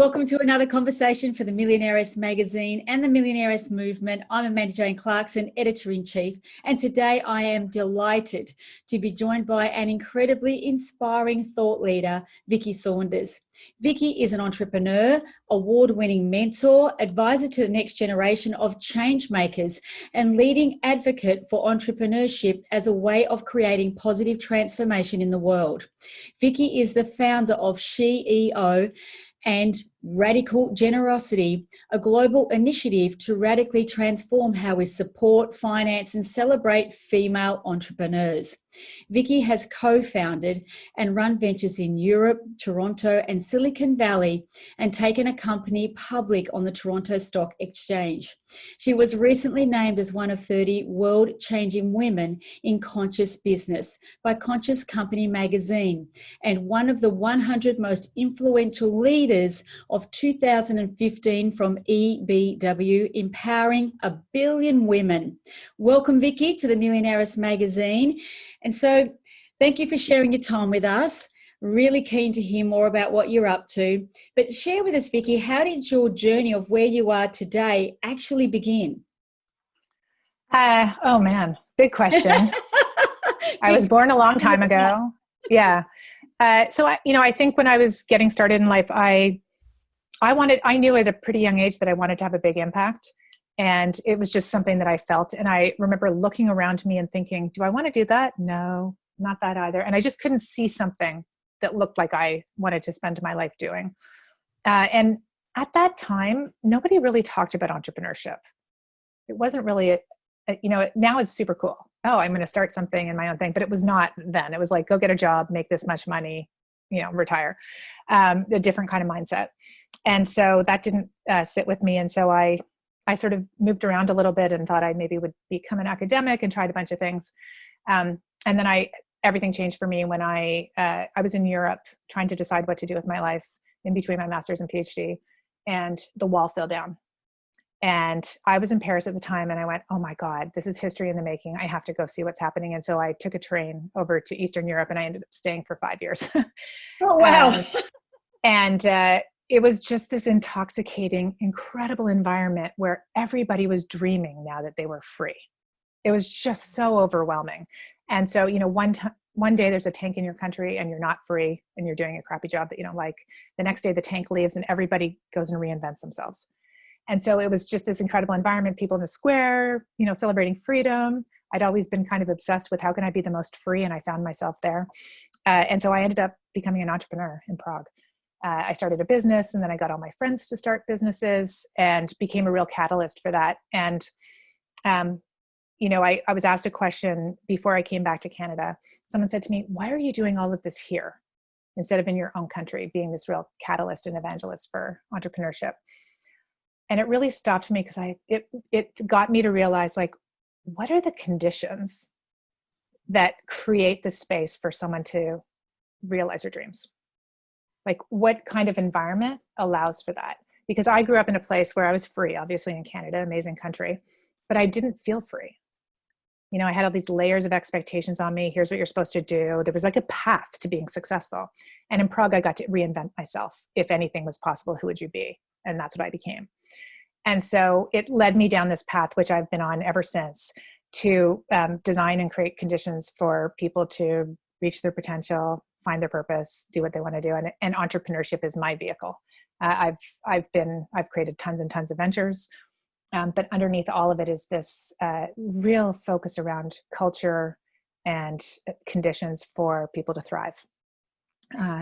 Welcome to another conversation for the Millionairess magazine and the Millionairess movement. I'm Amanda Jane Clarkson, editor-in-chief, and today I am delighted to be joined by an incredibly inspiring thought leader, Vicki Saunders. Vicki is an entrepreneur, award-winning mentor, advisor to the next generation of change makers, and leading advocate for entrepreneurship as a way of creating positive transformation in the world. Vicki is the founder of SheEO and Radical Generosity, a global initiative to radically transform how we support, finance, and celebrate female entrepreneurs. Vicki has co-founded and run ventures in Europe, Toronto, and Silicon Valley, and taken a company public on the Toronto Stock Exchange. She was recently named as one of 30 world-changing women in conscious business by Conscious Company magazine, and one of the 100 most influential leaders of 2015 from EBW, empowering 1 billion women. Welcome, Vicki, to the Millionairess magazine. And so thank you for sharing your time with us. Really keen to hear more about what you're up to. But share with us, Vicki, how did your journey of where you are today actually begin? Oh man, big question. I was born a long time ago. Yeah. So I think when I was getting started in life, I knew at a pretty young age that I wanted to have a big impact. And it was just something that I felt. And I remember looking around me and thinking, do I want to do that? No, not that either. And I just couldn't see something that looked like I wanted to spend my life doing. And at that time, nobody really talked about entrepreneurship. It wasn't really, now it's super cool. Oh, I'm going to start something in my own thing. But it was not then. It was like, go get a job, make this much money, retire. A different kind of mindset. And so that didn't sit with me. And so I sort of moved around a little bit and thought I maybe would become an academic and tried a bunch of things. And then everything changed for me when I was in Europe trying to decide what to do with my life in between my master's and PhD, and the wall fell down. And I was in Paris at the time and I went, oh my God, this is history in the making. I have to go see what's happening. And so I took a train over to Eastern Europe and I ended up staying for 5 years. Oh, wow. It was just this intoxicating, incredible environment where everybody was dreaming now that they were free. It was just so overwhelming. And so, one day there's a tank in your country and you're not free and you're doing a crappy job that you don't like. The next day the tank leaves and everybody goes and reinvents themselves. And so it was just this incredible environment, people in the square, celebrating freedom. I'd always been kind of obsessed with how can I be the most free, and I found myself there. And so I ended up becoming an entrepreneur in Prague. I started a business and then I got all my friends to start businesses and became a real catalyst for that. And, I was asked a question before I came back to Canada. Someone said to me, why are you doing all of this here instead of in your own country, being this real catalyst and evangelist for entrepreneurship? And it really stopped me because it got me to realize, like, what are the conditions that create the space for someone to realize their dreams? Like, what kind of environment allows for that? Because I grew up in a place where I was free, obviously in Canada, amazing country, but I didn't feel free. I had all these layers of expectations on me. Here's what you're supposed to do. There was like a path to being successful. And in Prague, I got to reinvent myself. If anything was possible, who would you be? And that's what I became. And so it led me down this path, which I've been on ever since, to design and create conditions for people to reach their potential, find their purpose, do what they want to do. And entrepreneurship is my vehicle. I've created tons and tons of ventures, but underneath all of it is this real focus around culture and conditions for people to thrive.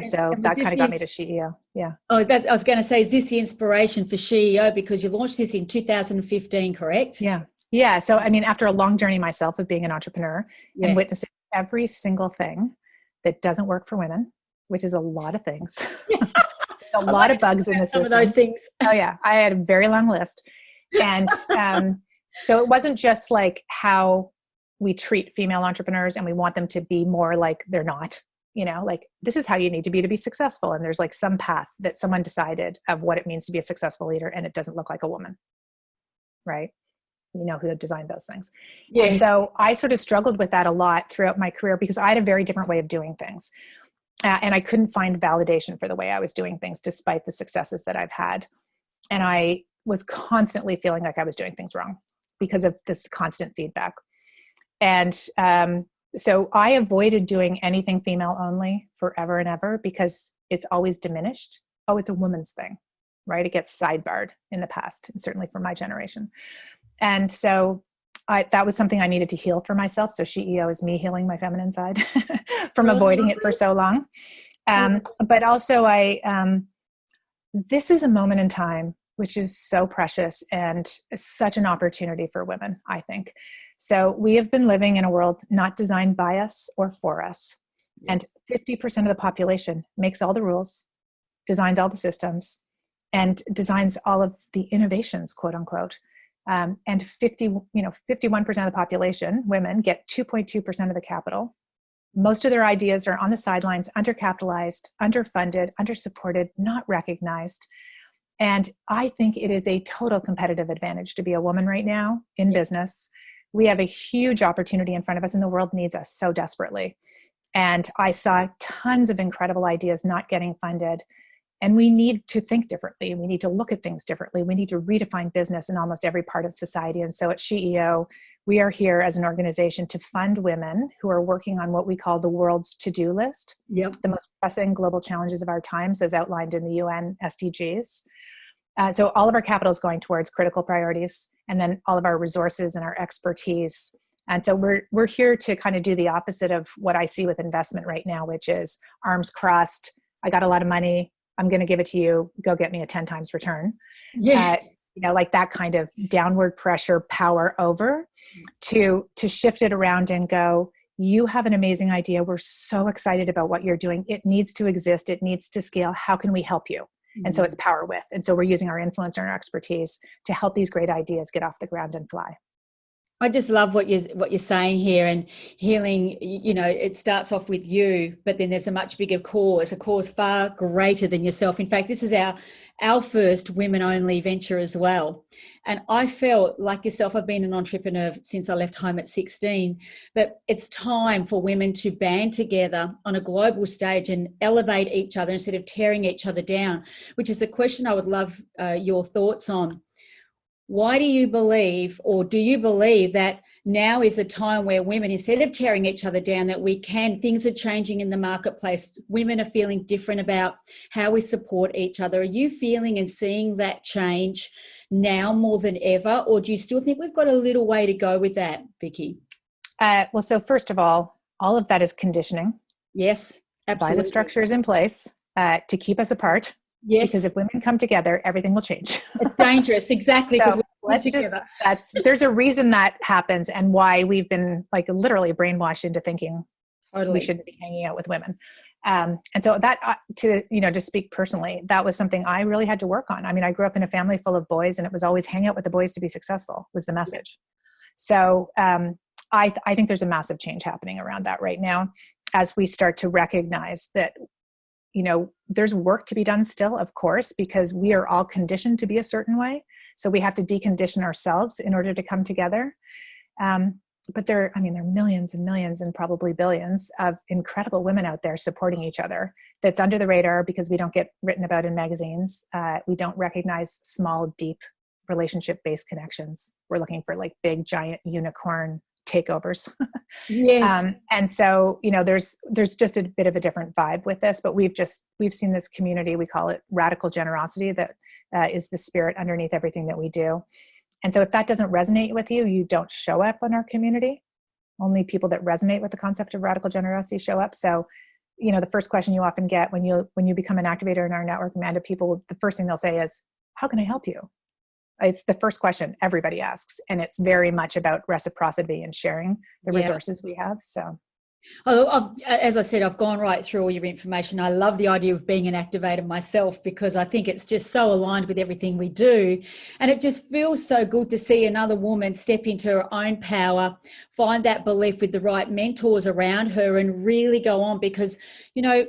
So that kind of got me to SheEO. Yeah. Oh, I was going to say, is this the inspiration for SheEO? Because you launched this in 2015, correct? Yeah. Yeah. So, after a long journey myself of being an entrepreneur and witnessing every single thing that doesn't work for women, which is a lot of things, a lot of bugs in the system. Some of those things. Oh yeah. I had a very long list. And so it wasn't just like how we treat female entrepreneurs and we want them to be more like they're not. Like, this is how you need to be successful. And there's like some path that someone decided of what it means to be a successful leader. And it doesn't look like a woman, right? Who designed those things. Yeah. And so I sort of struggled with that a lot throughout my career because I had a very different way of doing things. And I couldn't find validation for the way I was doing things, despite the successes that I've had. And I was constantly feeling like I was doing things wrong because of this constant feedback. And so I avoided doing anything female only forever and ever, because it's always diminished. Oh, it's a woman's thing, right? It gets sidebarred in the past, and certainly for my generation. And so that was something I needed to heal for myself. So SheEO is me healing my feminine side from avoiding it for so long. But also this is a moment in time which is so precious and such an opportunity for women, I think. So we have been living in a world not designed by us or for us. And 50% of the population makes all the rules, designs all the systems, and designs all of the innovations, quote unquote. And 51% of the population, women, get 2.2% of the capital. Most of their ideas are on the sidelines, undercapitalized, underfunded, undersupported, not recognized. And I think it is a total competitive advantage to be a woman right now in business. We have a huge opportunity in front of us, and the world needs us so desperately. And I saw tons of incredible ideas not getting funded. And we need to think differently. We need to look at things differently. We need to redefine business in almost every part of society. And so at SheEO, we are here as an organization to fund women who are working on what we call the world's to-do list, the most pressing global challenges of our times, as outlined in the UN SDGs. So all of our capital is going towards critical priorities, and then all of our resources and our expertise. And so we're here to kind of do the opposite of what I see with investment right now, which is arms crossed. I got a lot of money. I'm going to give it to you. Go get me a 10 times return. Like that kind of downward pressure power over to shift it around and go, you have an amazing idea. We're so excited about what you're doing. It needs to exist. It needs to scale. How can we help you? And so it's power with. And so we're using our influence and our expertise to help these great ideas get off the ground and fly. I just love what you're saying here, and healing, it starts off with you, but then there's a much bigger cause, a cause far greater than yourself. In fact, this is our first women-only venture as well. And I felt like yourself, I've been an entrepreneur since I left home at 16, but it's time for women to band together on a global stage and elevate each other instead of tearing each other down, which is a question I would love your thoughts on. Why do you believe, or do you believe that now is the time where women, instead of tearing each other down, that things are changing in the marketplace, women are feeling different about how we support each other? Are you feeling and seeing that change now more than ever, or do you still think we've got a little way to go with that, Vicki? Well, so first of all of that is conditioning. Yes, absolutely. By the structures in place to keep us apart. Yes. Because if women come together, everything will change. It's dangerous. Exactly. So there's a reason that happens, and why we've been like literally brainwashed into thinking we shouldn't be hanging out with women. And so that, to speak personally, that was something I really had to work on. I mean, I grew up in a family full of boys, and it was always hang out with the boys to be successful was the message. So I think there's a massive change happening around that right now, as we start to recognize that there's work to be done still, of course, because we are all conditioned to be a certain way. So we have to decondition ourselves in order to come together. But there are millions and millions and probably billions of incredible women out there supporting each other. That's under the radar because we don't get written about in magazines. We don't recognize small, deep relationship-based connections. We're looking for like big, giant unicorn takeovers. Yes. And so, there's just a bit of a different vibe with this, but we've seen this community, we call it radical generosity, that is the spirit underneath everything that we do. And so if that doesn't resonate with you, you don't show up in our community. Only people that resonate with the concept of radical generosity show up. So, the first question you often get when you become an activator in our network, Amanda, people, the first thing they'll say is, how can I help you? It's the first question everybody asks. And it's very much about reciprocity and sharing the resources we have. So, as I said, I've gone right through all your information. I love the idea of being an activator myself, because I think it's just so aligned with everything we do. And it just feels so good to see another woman step into her own power, find that belief with the right mentors around her, and really go on. Because,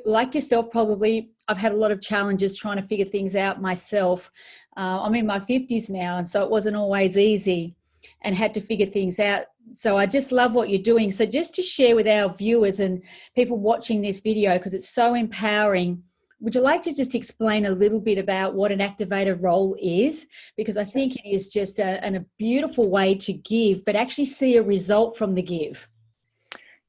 like yourself, probably I've had a lot of challenges trying to figure things out myself. I'm in my 50s now, and so it wasn't always easy. and had to figure things out. So I just love what you're doing. So just to share with our viewers and people watching this video, because it's so empowering, would you like to just explain a little bit about what an activator role is? Because I think it is just a beautiful way to give, but actually see a result from the give.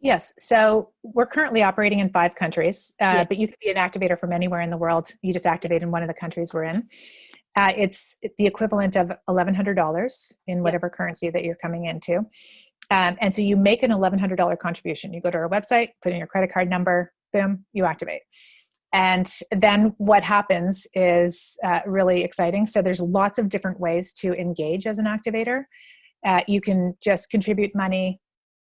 Yes. So we're currently operating in 5 countries, but you can be an activator from anywhere in the world. You just activate in one of the countries we're in. It's the equivalent of $1,100 in whatever currency that you're coming into. And so you make an $1,100 contribution. You go to our website, put in your credit card number, boom, you activate. And then what happens is really exciting. So there's lots of different ways to engage as an activator. You can just contribute money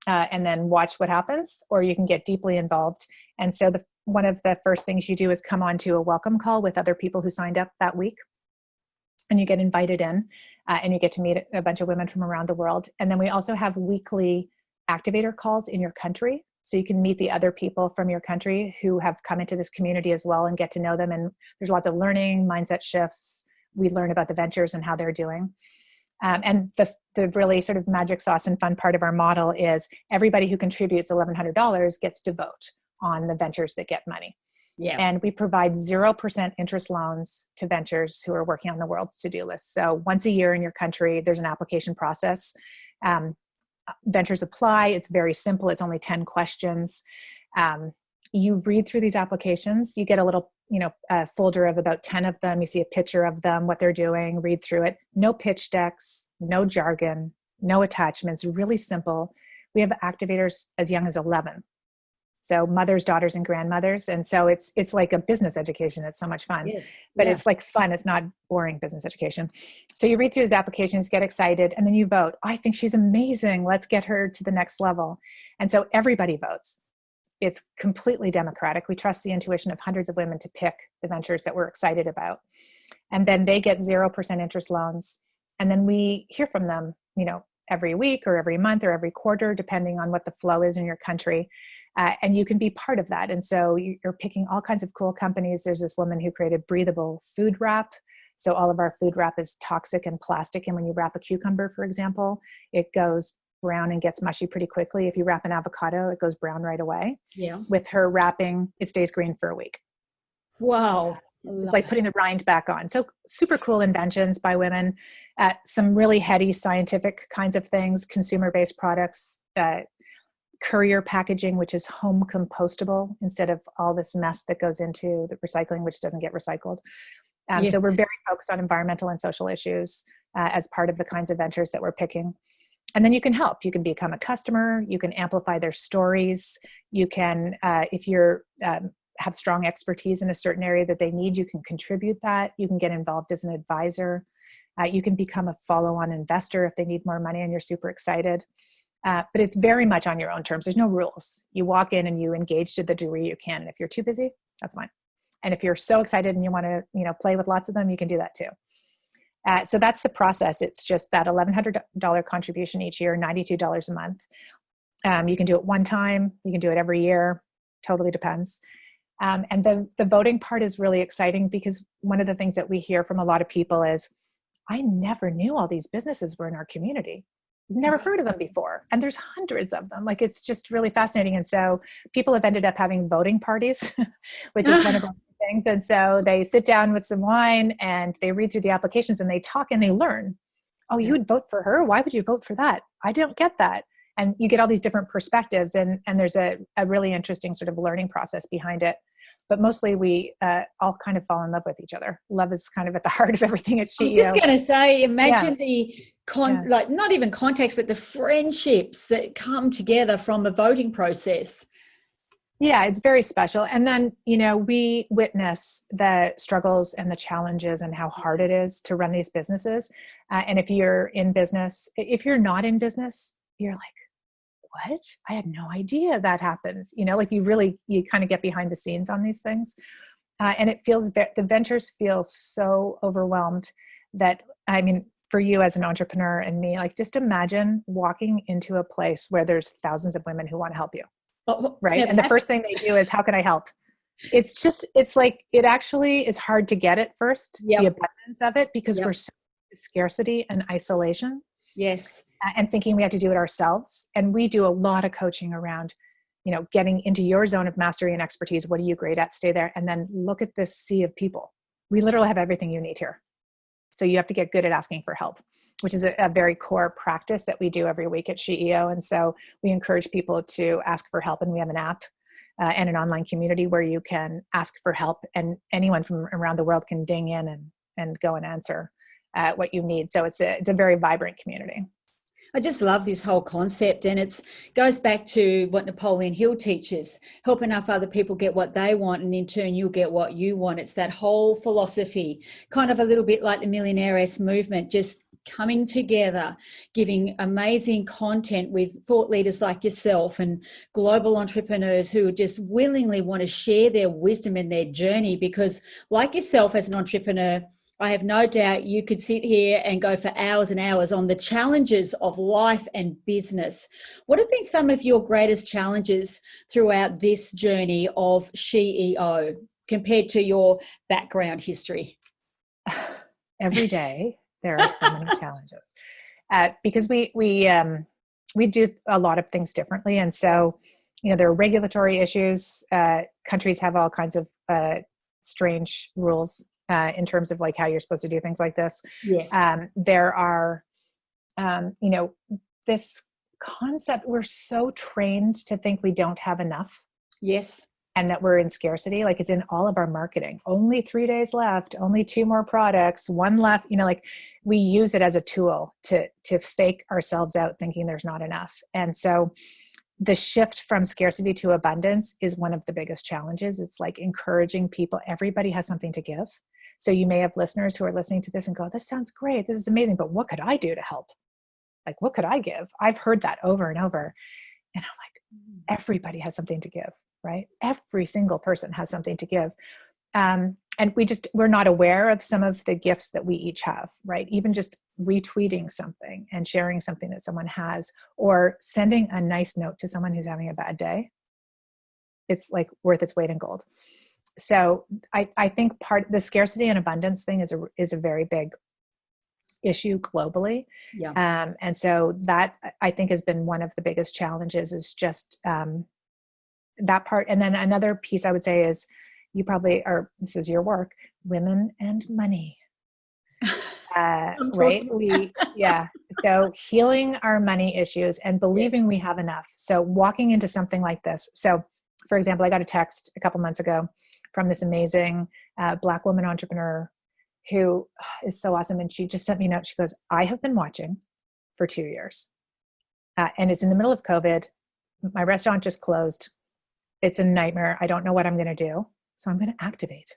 and then watch what happens, or you can get deeply involved. And so one of the first things you do is come onto a welcome call with other people who signed up that week. And you get invited in and you get to meet a bunch of women from around the world. And then we also have weekly activator calls in your country. So you can meet the other people from your country who have come into this community as well and get to know them. And there's lots of learning, mindset shifts. We learn about the ventures and how they're doing. And the really sort of magic sauce and fun part of our model is everybody who contributes $1,100 gets to vote on the ventures that get money. Yeah. And we provide 0% interest loans to ventures who are working on the world's to-do list. So once a year in your country, there's an application process. Ventures apply. It's very simple. It's only 10 questions. You read through these applications. You get a little, a folder of about 10 of them. You see a picture of them, what they're doing, read through it. No pitch decks, no jargon, no attachments, really simple. We have activators as young as 11. So mothers, daughters, and grandmothers. And so it's like a business education. It's so much fun, but it's like fun. It's not boring business education. So you read through his applications, get excited, and then you vote. I think she's amazing. Let's get her to the next level. And so everybody votes. It's completely democratic. We trust the intuition of hundreds of women to pick the ventures that we're excited about. And then they get 0% interest loans. And then we hear from them, every week or every month or every quarter, depending on what the flow is in your country. And you can be part of that. And so you're picking all kinds of cool companies. There's this woman who created Breathable food wrap. So all of our food wrap is toxic and plastic. And when you wrap a cucumber, for example, it goes brown and gets mushy pretty quickly. If you wrap an avocado, it goes brown right away. Yeah. With her wrapping, it stays green for a week. Wow. It's like putting the rind back on. So super cool inventions by women, some really heady scientific kinds of things, consumer-based products, courier packaging, which is home compostable instead of all this mess that goes into the recycling, which doesn't get recycled. So we're very focused on environmental and social issues as part of the kinds of ventures that we're picking. And then you can help. You can become a customer. You can amplify their stories. You can, if you're have strong expertise in a certain area that they need, you can contribute that. You can get involved as an advisor. You can become a follow-on investor if they need more money and you're super excited. But it's very much on your own terms. There's no rules. You walk in and you engage to the degree you can. And if you're too busy, that's fine. And if you're so excited and you want to, play with lots of them, you can do that too. So that's the process. It's just that $1,100 contribution each year, $92 a month. You can do it one time. You can do it every year. Totally depends. And the voting part is really exciting because one of the things that we hear from a lot of people is, I never knew all these businesses were in our community. Never heard of them before. And there's hundreds of them. Like, it's just really fascinating. And so people have ended up having voting parties, which is one of our things. And so they sit down with some wine and they read through the applications and they talk and they learn. Oh, you would vote for her? Why would you vote for that? I don't get that. And you get all these different perspectives. And there's a really interesting sort of learning process behind it. But mostly we all kind of fall in love with each other. Love is kind of at the heart of everything at SheEO. I was just going to say, imagine like not even context, but the friendships that come together from a voting process. Yeah, it's very special. And then, we witness the struggles and the challenges and how hard it is to run these businesses. And if you're in business, if you're not in business, you're like, what? I had no idea that happens. Like you kind of get behind the scenes on these things. And it feels, the ventures feel so overwhelmed that, for you as an entrepreneur and me, like just imagine walking into a place where there's thousands of women who want to help you. Right. And the first thing they do is, how can I help? It's like, it actually is hard to get at first, the abundance of it, because we're so in scarcity and isolation. Yes. and thinking we have to do it ourselves. And we do a lot of coaching around, getting into your zone of mastery and expertise. What are you great at? Stay there. And then look at this sea of people. We literally have everything you need here. So you have to get good at asking for help, which is a very core practice that we do every week at SheEO. And so we encourage people to ask for help. And we have an app and an online community where you can ask for help, and anyone from around the world can ding in and go and answer what you need. So it's a very vibrant community. I just love this whole concept, and it goes back to what Napoleon Hill teaches: help enough other people get what they want, and in turn you'll get what you want. It's that whole philosophy, kind of a little bit like the Millionairess movement, just coming together, giving amazing content with thought leaders like yourself and global entrepreneurs who just willingly want to share their wisdom and their journey. Because like yourself as an entrepreneur, I have no doubt you could sit here and go for hours and hours on the challenges of life and business. What have been some of your greatest challenges throughout this journey of SheEO compared to your background history? Every day there are so many challenges because we do a lot of things differently. And so, there are regulatory issues. Countries have all kinds of strange rules in terms of like how you're supposed to do things like this. Yes. There are, this concept, we're so trained to think we don't have enough. Yes. And that we're in scarcity. Like it's in all of our marketing. Only 3 days left, only 2 more products, 1 left, like we use it as a tool to fake ourselves out thinking there's not enough. And so the shift from scarcity to abundance is one of the biggest challenges. It's like encouraging people. Everybody has something to give. So you may have listeners who are listening to this and go, this sounds great. This is amazing. But what could I do to help? Like, what could I give? I've heard that over and over. And I'm like, everybody has something to give, right? Every single person has something to give. And we're not aware of some of the gifts that we each have, right? Even just retweeting something and sharing something that someone has, or sending a nice note to someone who's having a bad day. It's like worth its weight in gold. So I think the scarcity and abundance thing is a very big issue globally. Yeah. And so that I think has been one of the biggest challenges, is just that part. And then another piece I would say is, you probably are, this is your work, women and money. Right? So healing our money issues and believing we have enough. So walking into something like this. So for example, I got a text a couple months ago from this amazing Black woman entrepreneur who is so awesome. And she just sent me a note. She goes, I have been watching for 2 years and it's in the middle of COVID. My restaurant just closed. It's a nightmare. I don't know what I'm going to do. So I'm going to activate.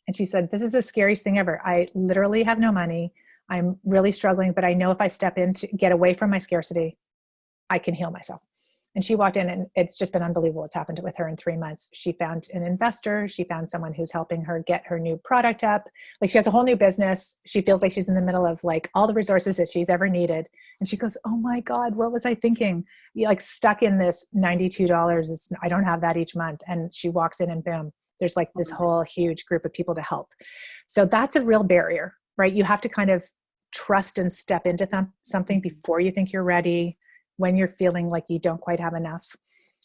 And she said, this is the scariest thing ever. I literally have no money. I'm really struggling, but I know if I step in to get away from my scarcity, I can heal myself. And she walked in, and it's just been unbelievable what's happened with her in 3 months. She found an investor. She found someone who's helping her get her new product up. Like, she has a whole new business. She feels like she's in the middle of like all the resources that she's ever needed. And she goes, oh my God, what was I thinking? You're like stuck in this $92. I don't have that each month. And she walks in and boom, there's like this whole huge group of people to help. So that's a real barrier, right? You have to kind of trust and step into something before you think you're ready, when you're feeling like you don't quite have enough.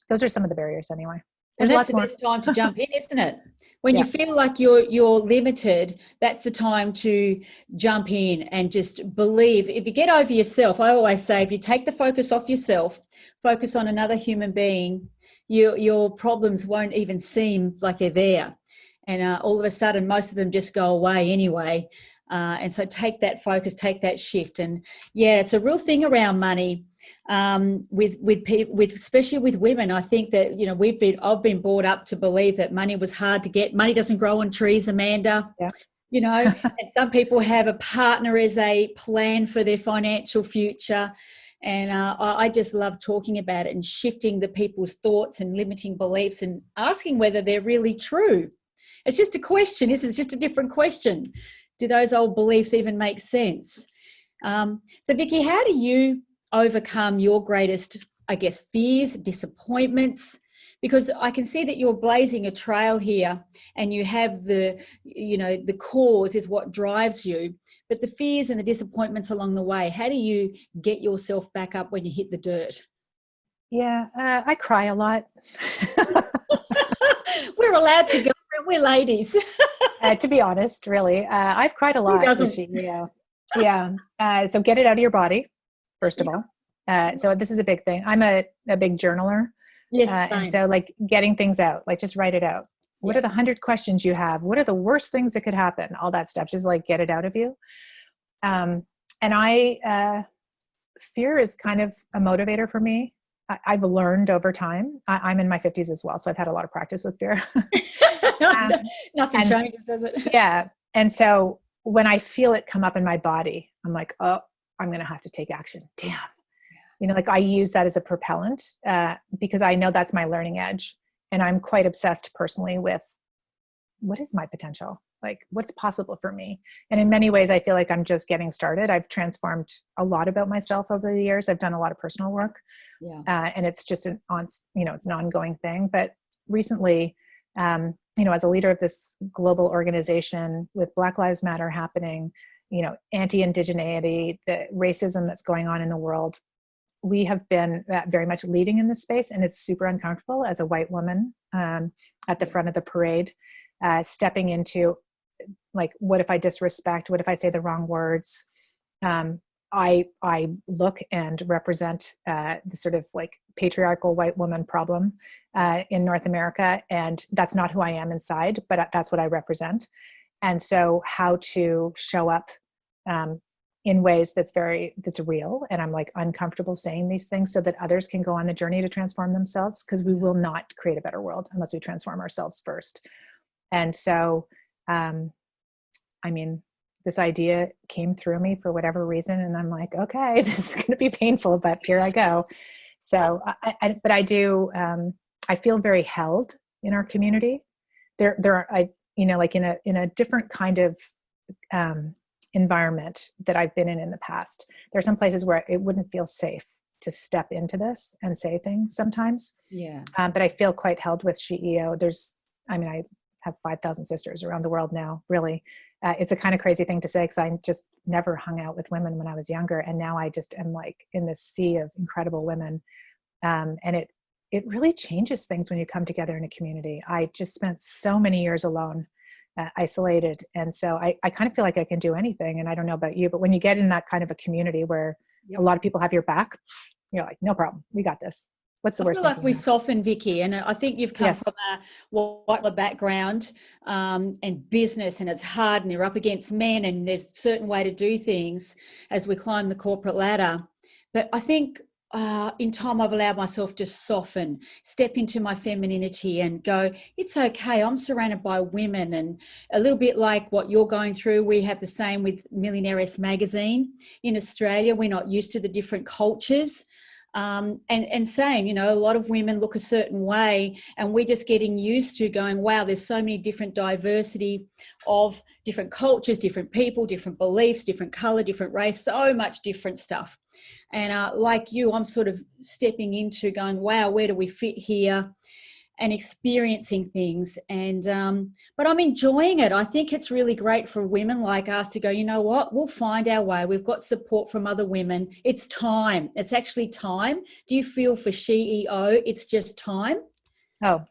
Those are some of the barriers anyway. And that's the best time to jump in, isn't it? When you feel like you're limited, that's the time to jump in and just believe. If you get over yourself, I always say, if you take the focus off yourself, focus on another human being, your problems won't even seem like they're there. And all of a sudden, most of them just go away anyway. And so take that focus, take that shift. And yeah, it's a real thing around money. With people, especially with women. I think that, I've been brought up to believe that money was hard to get. Money doesn't grow on trees, Amanda. Yeah. And some people have a partner as a plan for their financial future. And I just love talking about it and shifting the people's thoughts and limiting beliefs and asking whether they're really true. It's just a question, isn't it? It's just a different question. Do those old beliefs even make sense? So Vicki, how do you overcome your greatest, I guess, fears, disappointments? because I can see that you're blazing a trail here, and you have the, the cause is what drives you, but the fears and the disappointments along the way, how do you get yourself back up when you hit the dirt? Yeah, I cry a lot. We're allowed to go. We're ladies. To be honest, really, I've cried a Who lot with doesn't? SheEO. Yeah. So get it out of your body, first of all. So this is a big thing. I'm a big journaler. Yes, And same. so like getting things out, like just write it out. What Yeah. are the 100 questions you have? What are the worst things that could happen? All that stuff, just like get it out of you. And fear is kind of a motivator for me. I've learned over time. I'm in my 50s as well, so I've had a lot of practice with fear. Nothing and changes, does it? yeah. And so when I feel it come up in my body, I'm like, oh, I'm going to have to take action. Damn. Like I use that as a propellant because I know that's my learning edge. And I'm quite obsessed personally with what is my potential? Like what's possible for me? And in many ways, I feel like I'm just getting started. I've transformed a lot about myself over the years. I've done a lot of personal work. Yeah. And it's just it's an ongoing thing. But recently, as a leader of this global organization with Black Lives Matter happening, anti-indigeneity, the racism that's going on in the world, we have been very much leading in this space, and it's super uncomfortable as a white woman at the front of the parade, stepping into like, what if I disrespect? What if I say the wrong words? I look and represent the sort of like patriarchal white woman problem in North America, and that's not who I am inside, but that's what I represent. And so, how to show up in ways that's real, and I'm like uncomfortable saying these things so that others can go on the journey to transform themselves, because we will not create a better world unless we transform ourselves first. And so this idea came through me for whatever reason, and I'm like, okay, this is going to be painful, but here I go. So I feel very held in our community. There are like in a different kind of environment that I've been in the past. There are some places where it wouldn't feel safe to step into this and say things sometimes. Yeah. But I feel quite held with SheEO. I have 5,000 sisters around the world now, really. It's a kind of crazy thing to say, because I just never hung out with women when I was younger. And now I just am like in this sea of incredible women. And it really changes things when you come together in a community. I just spent so many years alone, isolated. And so I kind of feel like I can do anything. And I don't know about you, but when you get in that kind of a community where a lot of people have your back, you're like, no problem, we got this. What's the worst thing? I feel like we soften, Vicky, and I think you've come from a white background and business, and it's hard, and you're up against men, and there's a certain way to do things as we climb the corporate ladder. But I think in time I've allowed myself to soften, step into my femininity and go, it's okay, I'm surrounded by women. And a little bit like what you're going through, we have the same with Millionairess magazine in Australia. We're not used to the different cultures. And same, a lot of women look a certain way, and we're just getting used to going, wow, there's so many different diversity of different cultures, different people, different beliefs, different color, different race, so much different stuff. And like you, I'm sort of stepping into going, wow, where do we fit here? And experiencing things. And but I'm enjoying it. I think it's really great for women like us to go, you know what, we'll find our way. We've got support from other women. It's time. It's actually time. Do you feel for SheEO it's just time? Oh,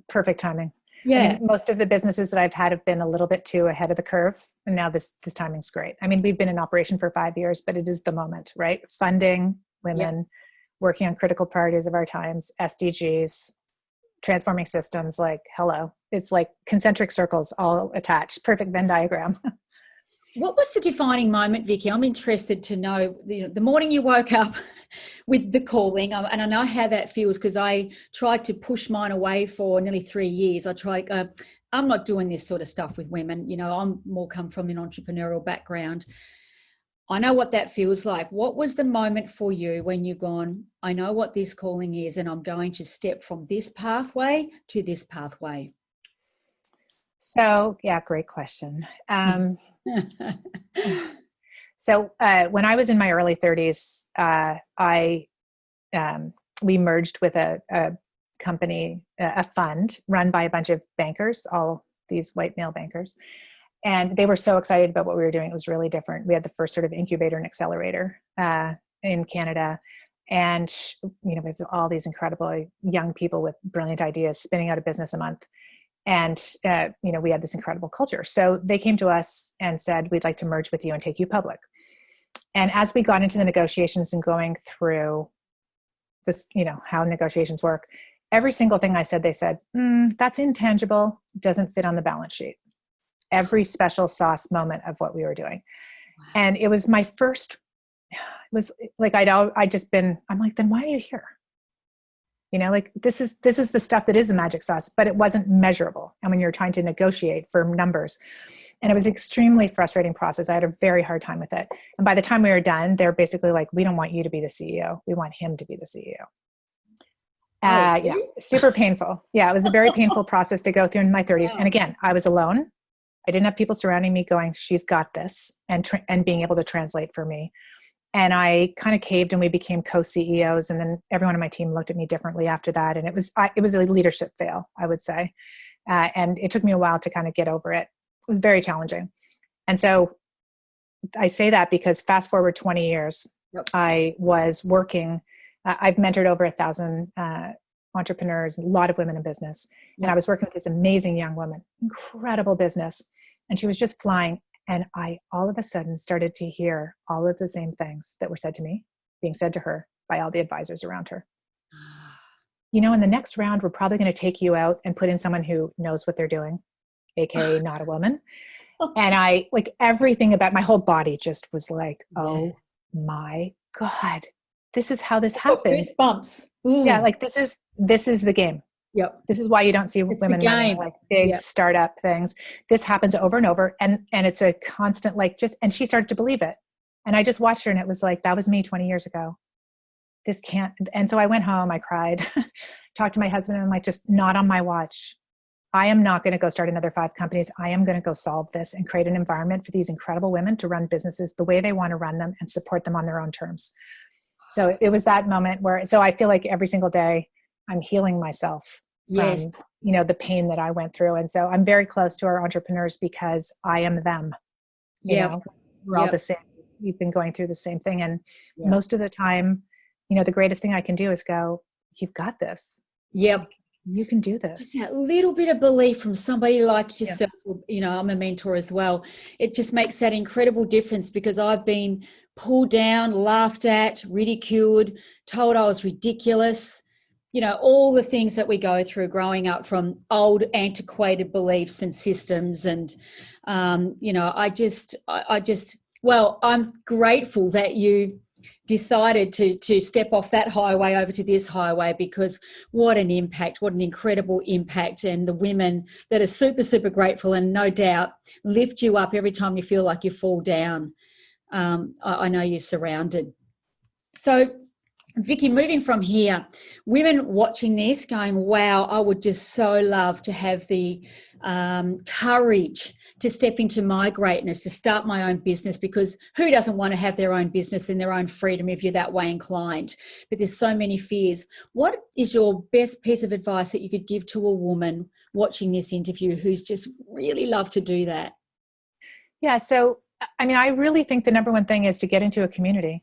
perfect timing. Yeah. Most of the businesses that I've had have been a little bit too ahead of the curve. And now this timing's great. We've been in operation for 5 years, but it is the moment, right? Funding women, working on critical priorities of our times, SDGs, transforming systems, like, hello. It's like concentric circles all attached. Perfect Venn diagram. What was the defining moment, Vicky? I'm interested to know, the morning you woke up with the calling, and I know how that feels, because I tried to push mine away for nearly 3 years. I tried, I'm not doing this sort of stuff with women. I'm more come from an entrepreneurial background. I know what that feels like. What was the moment for you when you've gone, I know what this calling is, and I'm going to step from this pathway to this pathway? So, yeah, great question. So when I was in my early 30s, we merged with a company, a fund run by a bunch of bankers, all these white male bankers. And they were so excited about what we were doing. It was really different. We had the first sort of incubator and accelerator in Canada. And, with all these incredible young people with brilliant ideas spinning out a business a month. And, we had this incredible culture. So they came to us and said, we'd like to merge with you and take you public. And as we got into the negotiations and going through this, how negotiations work, every single thing I said, they said, that's intangible, doesn't fit on the balance sheet. Every special sauce moment of what we were doing. Wow. And it was my first, it was like, I'm like, then why are you here? This is the stuff that is a magic sauce, but it wasn't measurable. And when you're trying to negotiate for numbers, and it was an extremely frustrating process. I had a very hard time with it. And by the time we were done, they're basically like, we don't want you to be the CEO. We want him to be the CEO. Yeah, super painful. Yeah, it was a very painful process to go through in my 30s. Wow. And again, I was alone. I didn't have people surrounding me going, she's got this, and being able to translate for me. And I kind of caved, and we became co-CEOs. And then everyone on my team looked at me differently after that. And it was a leadership fail, I would say. And it took me a while to kind of get over it. It was very challenging. And so I say that because fast forward 20 years, yep. I was working, I've mentored over 1,000 entrepreneurs, a lot of women in business. Yep. And I was working with this amazing young woman, incredible business. And she was just flying. And I all of a sudden started to hear all of the same things that were said to me, being said to her by all the advisors around her. In the next round, we're probably going to take you out and put in someone who knows what they're doing, AKA not a woman. And I, everything about my whole body just was like, oh my God, this is how this happens. Goosebumps. Yeah, this is the game. Yep. This is why you don't see women running big startup things. This happens over and over. And it's a constant, and she started to believe it. And I just watched her, and it was like, that was me 20 years ago. This can't. And so I went home, I cried, talked to my husband, and I'm like, just not on my watch. I am not going to go start another 5 companies. I am going to go solve this and create an environment for these incredible women to run businesses the way they want to run them and support them on their own terms. So it was that moment so I feel like every single day I'm healing myself from, the pain that I went through. And so I'm very close to our entrepreneurs because I am them. We're all the same. We've been going through the same thing. And most of the time, the greatest thing I can do is go, you've got this. Yep. You can do this. Just that little bit of belief from somebody like yourself. I'm a mentor as well. It just makes that incredible difference, because I've been pulled down, laughed at, ridiculed, told I was ridiculous. All the things that we go through growing up from old antiquated beliefs and systems. And, I'm grateful that you decided to step off that highway over to this highway, because what an incredible impact. And the women that are super, super grateful, and no doubt lift you up every time you feel like you fall down. I know you're surrounded. So, Vicky, moving from here, women watching this going, wow, I would just so love to have the courage to step into my greatness, to start my own business, because who doesn't want to have their own business and their own freedom if you're that way inclined? But there's so many fears. What is your best piece of advice that you could give to a woman watching this interview who's just really love to do that? Yeah. So, I really think the number one thing is to get into a community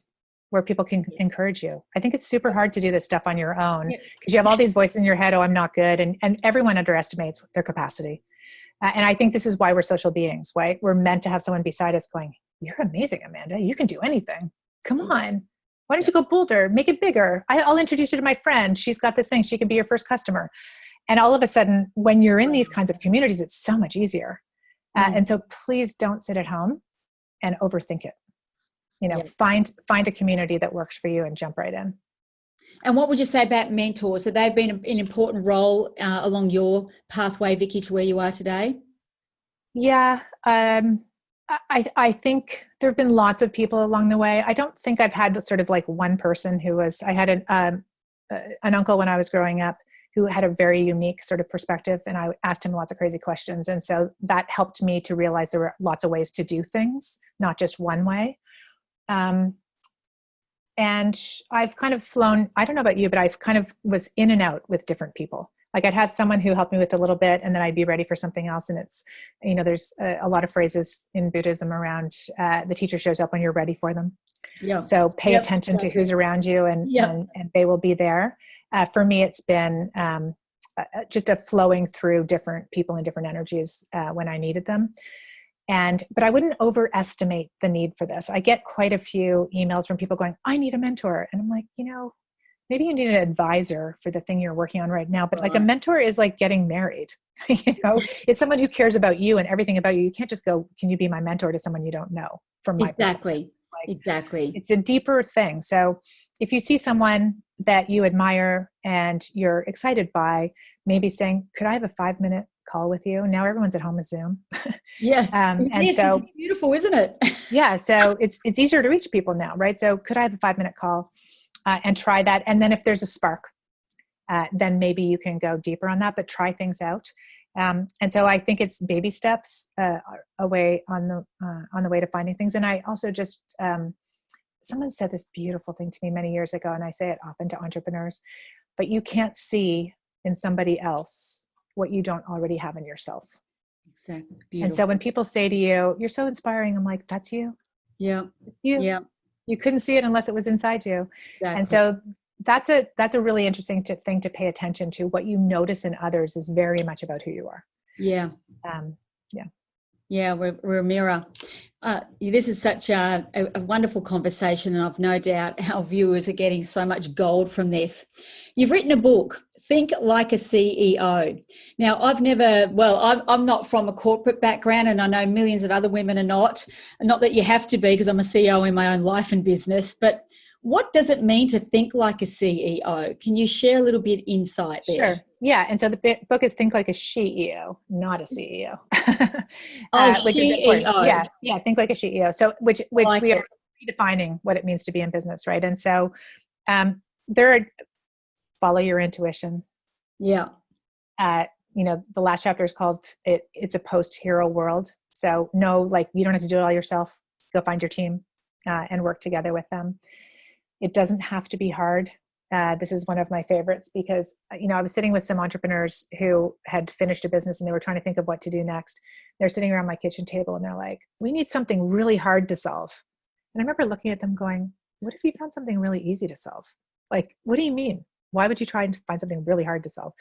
where people can encourage you. I think it's super hard to do this stuff on your own because you have all these voices in your head, oh, I'm not good. And everyone underestimates their capacity. And I think this is why we're social beings, right? We're meant to have someone beside us going, you're amazing, Amanda. You can do anything. Come on. Why don't you go bolder? Make it bigger. I'll introduce you to my friend. She's got this thing. She can be your first customer. And all of a sudden, when you're in these kinds of communities, it's so much easier. And so please don't sit at home and overthink it. Find a community that works for you and jump right in. And what would you say about mentors? Have they been an important role along your pathway, Vicky, to where you are today? Yeah, I think there have been lots of people along the way. I don't think I've had sort of like one person I had an uncle when I was growing up who had a very unique sort of perspective, and I asked him lots of crazy questions. And so that helped me to realize there were lots of ways to do things, not just one way. And I've kind of flown, I don't know about you, but I've kind of was in and out with different people. Like I'd have someone who helped me with a little bit and then I'd be ready for something else. And it's, there's a lot of phrases in Buddhism around the teacher shows up when you're ready for them. Yeah. So pay attention to who's around you and they will be there. For me, it's been just a flowing through different people and different energies when I needed them. But I wouldn't overestimate the need for this. I get quite a few emails from people going, I need a mentor. And I'm like, maybe you need an advisor for the thing you're working on right now. But like a mentor is like getting married, it's someone who cares about you and everything about you. You can't just go, can you be my mentor to someone you don't know from my perspective. Exactly. It's a deeper thing. So if you see someone that you admire and you're excited by, maybe saying, could I have a 5-minute call with you? Now everyone's at home with Zoom. Yeah. And so it's beautiful, isn't it? Yeah. So it's easier to reach people now, right? So could I have a 5-minute call and try that? And then if there's a spark, then maybe you can go deeper on that, but try things out. And so I think it's baby steps away on the way to finding things. And I also just, someone said this beautiful thing to me many years ago, and I say it often to entrepreneurs, but you can't see in somebody else what you don't already have in yourself. Exactly. Beautiful. And so when people say to you, you're so inspiring, I'm like, that's you. Yeah. You couldn't see it unless it was inside you. Exactly. And so that's a really interesting thing to pay attention to. What you notice in others is very much about who you are. Yeah. Yeah, we're a mirror. This is such a wonderful conversation, and I've no doubt our viewers are getting so much gold from this. You've written a book, Think Like a CEO. Now, I'm not from a corporate background, and I know millions of other women are not. Not that you have to be, because I'm a CEO in my own life and business, but what does it mean to think like a CEO? Can you share a little bit insight there? Sure. Yeah. And so the book is Think Like a SheEO, not a CEO. Which is important. Yeah. Think Like a SheEO. So which we are redefining what it means to be in business, right? And so follow your intuition. Yeah. The last chapter is called It's a Post-Hero World. So you don't have to do it all yourself. Go find your team and work together with them. It doesn't have to be hard. This is one of my favorites because, I was sitting with some entrepreneurs who had finished a business and they were trying to think of what to do next. They're sitting around my kitchen table and they're like, we need something really hard to solve. And I remember looking at them going, what if you found something really easy to solve? Like, what do you mean? Why would you try and find something really hard to solve?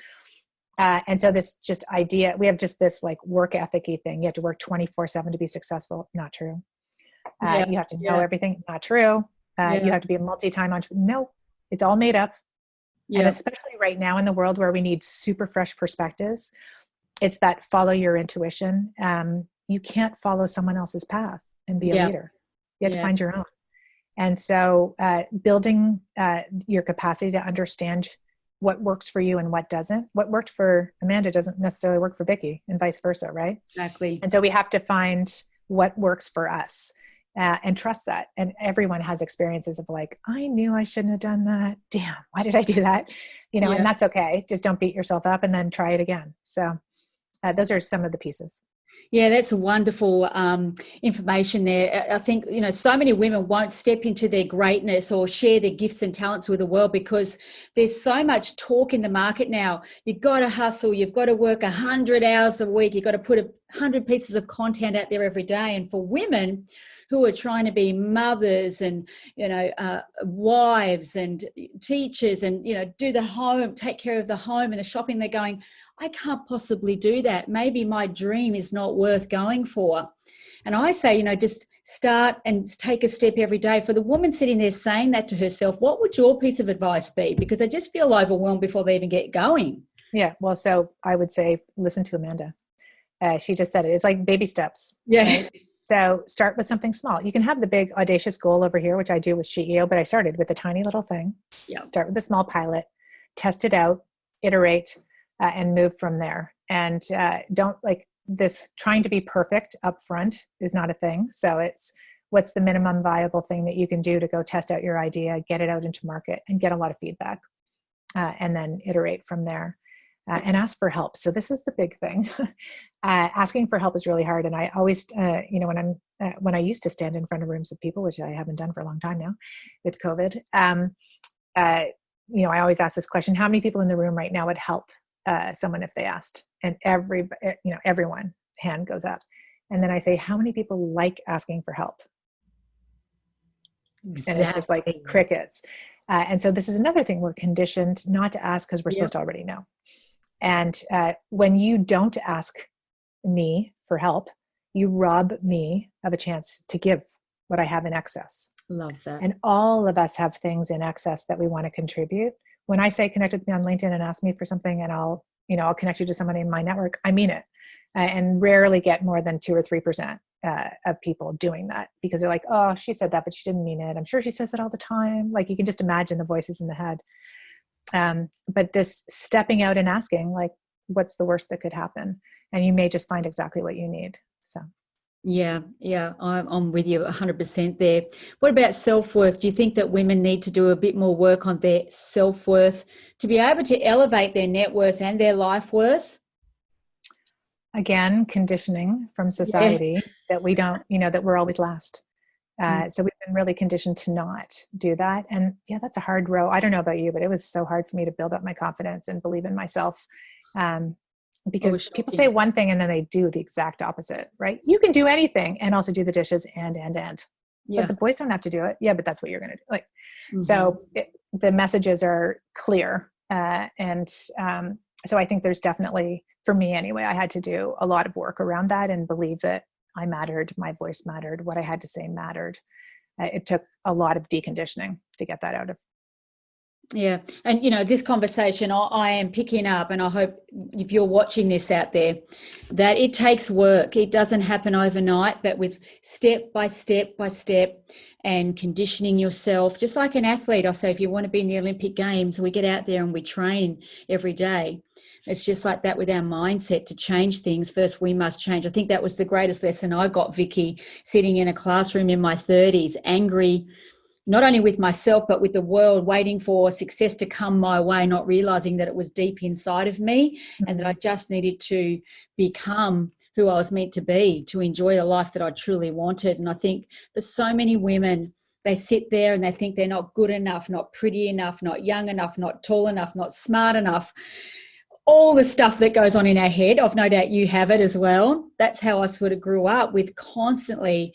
And so this just idea, we have just this like work ethic-y thing. You have to work 24/7 to be successful. Not true. You have to know everything. Not true. You have to be a multi-time entrepreneur. No, it's all made up. Yeah. And especially right now in the world where we need super fresh perspectives, it's that follow your intuition. You can't follow someone else's path and be a leader. You have to find your own. And so building your capacity to understand what works for you and what doesn't. What worked for Amanda doesn't necessarily work for Vicki and vice versa, right? Exactly. And so we have to find what works for us. And trust that. And everyone has experiences of like, I knew I shouldn't have done that. Damn, why did I do that? And that's okay. Just don't beat yourself up and then try it again. So those are some of the pieces. Yeah, that's wonderful information there. I think, so many women won't step into their greatness or share their gifts and talents with the world because there's so much talk in the market now. You've got to hustle. You've got to work 100 hours a week. You've got to put 100 pieces of content out there every day. And for women who are trying to be mothers and, wives and teachers and, do the home, take care of the home and the shopping, they're going, I can't possibly do that. Maybe my dream is not worth going for. And I say, just start and take a step every day. For the woman sitting there saying that to herself, what would your piece of advice be? Because they just feel overwhelmed before they even get going. Yeah. Well, so I would say, listen to Amanda. She just said it. It's like baby steps. Yeah. Right? So start with something small. You can have the big audacious goal over here, which I do with SheEO, but I started with a tiny little thing. Yeah. Start with a small pilot, test it out, iterate, and move from there. And don't like this trying to be perfect up front is not a thing. So it's what's the minimum viable thing that you can do to go test out your idea, get it out into market and get a lot of feedback and then iterate from there. and ask for help. So this is the big thing. Asking for help is really hard. And I always, when I used to stand in front of rooms of people, which I haven't done for a long time now with COVID, I always ask this question: how many people in the room right now would help someone if they asked? And everyone hand goes up. And then I say, how many people like asking for help? Exactly. And it's just like crickets. And so this is another thing. We're conditioned not to ask because we're supposed to already know. And when you don't ask me for help, you rob me of a chance to give what I have in excess. Love that. And all of us have things in excess that we want to contribute. When I say connect with me on LinkedIn and ask me for something, and I'll connect you to somebody in my network, I mean it. And rarely get more than 2 or 3% of people doing that, because they're like, oh, she said that, but she didn't mean it. I'm sure she says it all the time. Like, you can just imagine the voices in the head. But this stepping out and asking, like, what's the worst that could happen? And you may just find exactly what you need. So. Yeah, I'm with you 100% there. What about self-worth? Do you think that women need to do a bit more work on their self-worth to be able to elevate their net worth and their life worth? Again, conditioning from society that we don't, that we're always last. So we've been really conditioned to not do that. And yeah, that's a hard row. I don't know about you, but it was so hard for me to build up my confidence and believe in myself. Because people say one thing and then they do the exact opposite, right? You can do anything and also do the dishes and. Yeah. But the boys don't have to do it. Yeah, but that's what you're going to do. So the messages are clear. So I think there's definitely, for me anyway, I had to do a lot of work around that and believe that I mattered, my voice mattered, what I had to say mattered. It took a lot of deconditioning to get that out of. Yeah. And, this conversation I am picking up, and I hope if you're watching this out there, that it takes work. It doesn't happen overnight, but with step by step by step and conditioning yourself, just like an athlete. I say, if you want to be in the Olympic Games, we get out there and we train every day. It's just like that with our mindset. To change things, first we must change. I think that was the greatest lesson I got, Vicky, sitting in a classroom in my 30s, angry, not only with myself, but with the world, waiting for success to come my way, not realizing that it was deep inside of me and that I just needed to become who I was meant to be, to enjoy a life that I truly wanted. And I think for so many women, they sit there and they think they're not good enough, not pretty enough, not young enough, not tall enough, not smart enough. All the stuff that goes on in our head. I've no doubt you have it as well. That's how I sort of grew up, with constantly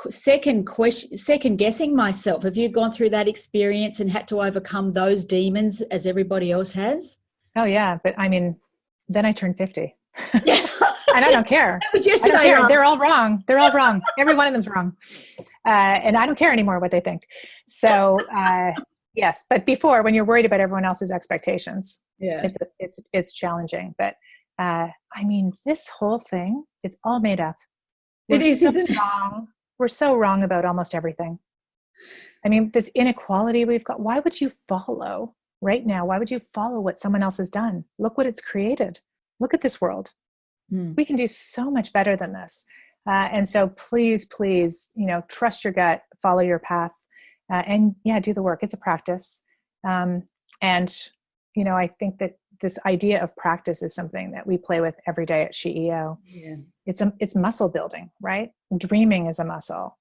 second guessing myself. Have you gone through that experience and had to overcome those demons as everybody else has? Oh yeah, but I mean, then I turned 50. Yeah. And I don't care. That was yesterday. I don't care. They're all wrong. They're all wrong. Every one of them's wrong. And I don't care anymore what they think. So yes, but before, when you're worried about everyone else's expectations, it's challenging. But I mean, this whole thing, it's all made up. It is, isn't it? Wrong. We're so wrong about almost everything. I mean, this inequality we've got, why would you follow right now? Why would you follow what someone else has done? Look what it's created. Look at this world. We can do so much better than this. And so please, trust your gut, follow your path, and do the work. It's a practice. And, I think that this idea of practice is something that we play with every day at SheEO. Yeah. It's muscle building, right? Dreaming is a muscle.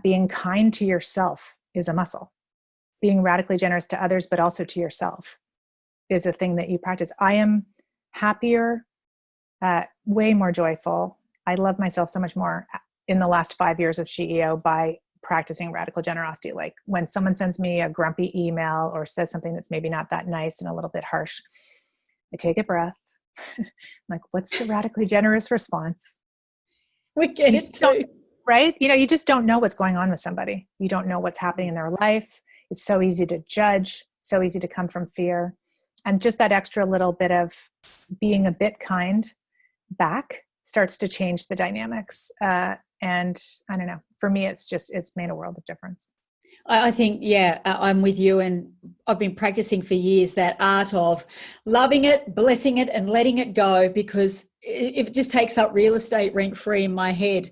Being kind to yourself is a muscle. Being radically generous to others, but also to yourself, is a thing that you practice. I am happier, way more joyful. I love myself so much more in the last 5 years of SheEO by practicing radical generosity. Like when someone sends me a grumpy email or says something that's maybe not that nice and a little bit harsh, I take a breath. I'm like, what's the radically generous response? We get it too. Right? You just don't know what's going on with somebody. You don't know what's happening in their life. It's so easy to judge, so easy to come from fear. And just that extra little bit of being a bit kind back starts to change the dynamics. And I don't know, for me, it's made a world of difference. I think, I'm with you. And I've been practicing for years that art of loving it, blessing it, and letting it go, because it just takes up real estate rent free in my head.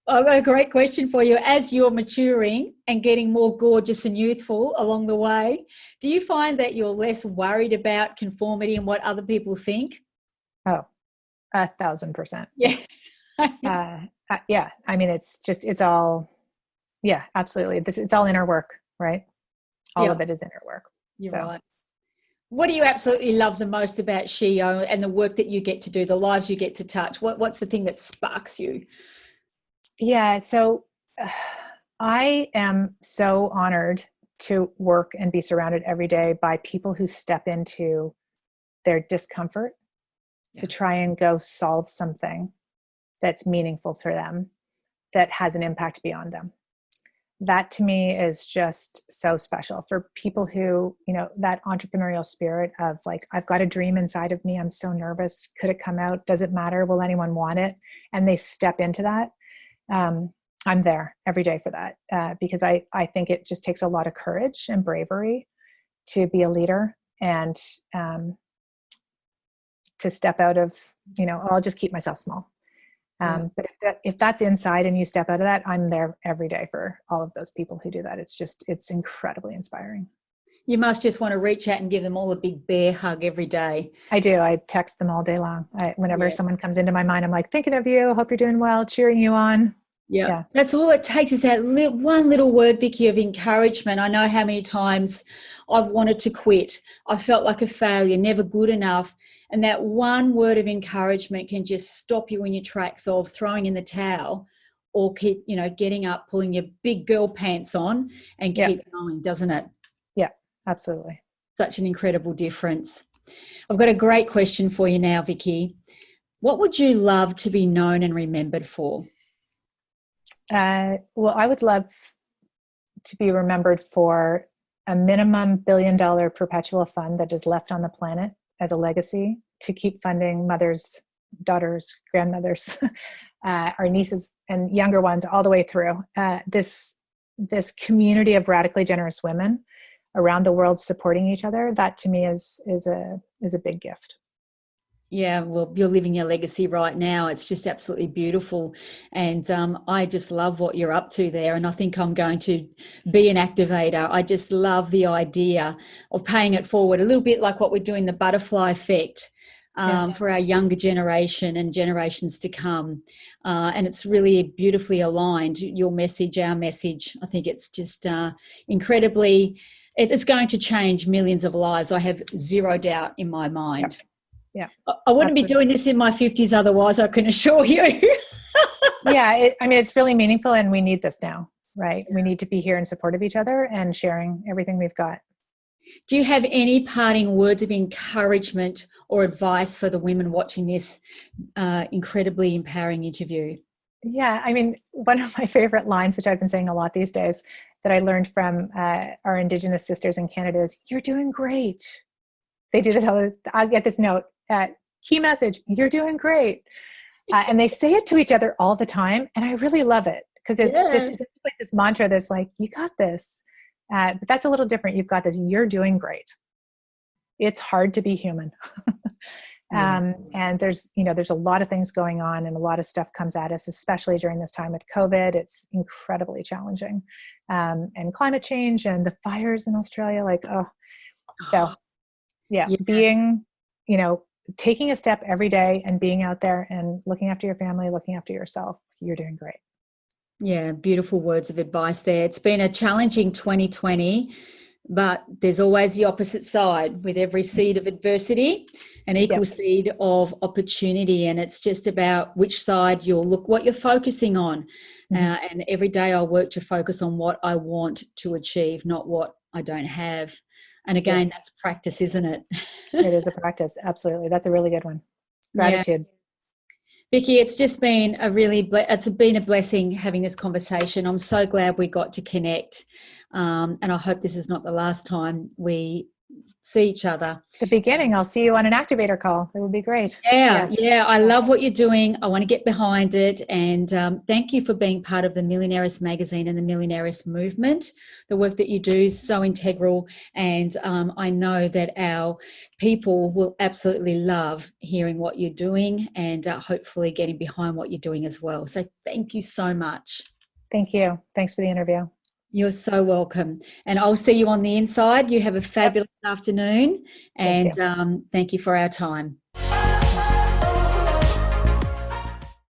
I've got a great question for you. As you're maturing and getting more gorgeous and youthful along the way, do you find that you're less worried about conformity and what other people think? Oh, 1,000%. Yes. Yeah. I mean, it's all, yeah, absolutely. It's all inner work, right? All of it is inner work. You're right. What do you absolutely love the most about SheEO and the work that you get to do, the lives you get to touch? What's the thing that sparks you? Yeah. So I am so honored to work and be surrounded every day by people who step into their discomfort to try and go solve something that's meaningful for them, that has an impact beyond them. That to me is just so special for people who, that entrepreneurial spirit of like, I've got a dream inside of me. I'm so nervous. Could it come out? Does it matter? Will anyone want it? And they step into that. I'm there every day for that because I think it just takes a lot of courage and bravery to be a leader and to step out of, I'll just keep myself small. But if that's inside and you step out of that, I'm there every day for all of those people who do that. It's incredibly inspiring. You must just want to reach out and give them all a big bear hug every day. I do. I text them all day long. Whenever someone comes into my mind, I'm like, thinking of you, hope you're doing well, cheering you on. Yeah. That's all it takes is that one little word, Vicki, of encouragement. I know how many times I've wanted to quit. I felt like a failure, never good enough. And that one word of encouragement can just stop you in your tracks of throwing in the towel or keep, getting up, pulling your big girl pants on and keep going, doesn't it? Yeah, absolutely. Such an incredible difference. I've got a great question for you now, Vicki. What would you love to be known and remembered for? Well, I would love to be remembered for a minimum $1 billion perpetual fund that is left on the planet as a legacy to keep funding mothers, daughters, grandmothers, our nieces and younger ones all the way through. This community of radically generous women around the world supporting each other, that to me is a big gift. Yeah, well, you're living your legacy right now. It's just absolutely beautiful. And I just love what you're up to there. And I think I'm going to be an activator. I just love the idea of paying it forward, a little bit like what we're doing, the butterfly effect for our younger generation and generations to come. And it's really beautifully aligned, your message, our message. I think it's just incredibly, it's going to change millions of lives. I have zero doubt in my mind. Yep. Yeah, I wouldn't be doing this in my 50s otherwise, I can assure you. It's really meaningful and we need this now, right? We need to be here in support of each other and sharing everything we've got. Do you have any parting words of encouragement or advice for the women watching this incredibly empowering interview? Yeah, one of my favorite lines, which I've been saying a lot these days, that I learned from our Indigenous sisters in Canada is, "You're doing great." They do this I'll get this note. Key message, "You're doing great." And they say it to each other all the time. And I really love it because it's like this mantra that's like, you got this. But that's a little different. You've got this. You're doing great. It's hard to be human. And there's a lot of things going on and a lot of stuff comes at us, especially during this time with COVID. It's incredibly challenging. And climate change and the fires in Australia, being, taking a step every day and being out there and looking after your family, looking after yourself, you're doing great. Yeah, beautiful words of advice there. It's been a challenging 2020, but there's always the opposite side with every seed of adversity, an equal seed of opportunity. And it's just about which side what you're focusing on. And every day I work to focus on what I want to achieve, not what I don't have. And again, that's practice, isn't it? It is a practice. Absolutely. That's a really good one. Gratitude. Yeah. Vicki, it's just been it's been a blessing having this conversation. I'm so glad we got to connect. And I hope this is not the last time we see each other. The beginning, I'll see you on an activator call. It would be great. Yeah, I love what you're doing. I want to get behind it. And thank you for being part of the Millionairess magazine and the Millionairess movement. The work that you do is so integral. And I know that our people will absolutely love hearing what you're doing and hopefully getting behind what you're doing as well. So thank you so much. Thank you. Thanks for the interview. You're so welcome. And I'll see you on the inside. You have a fabulous afternoon. And thank you for our time.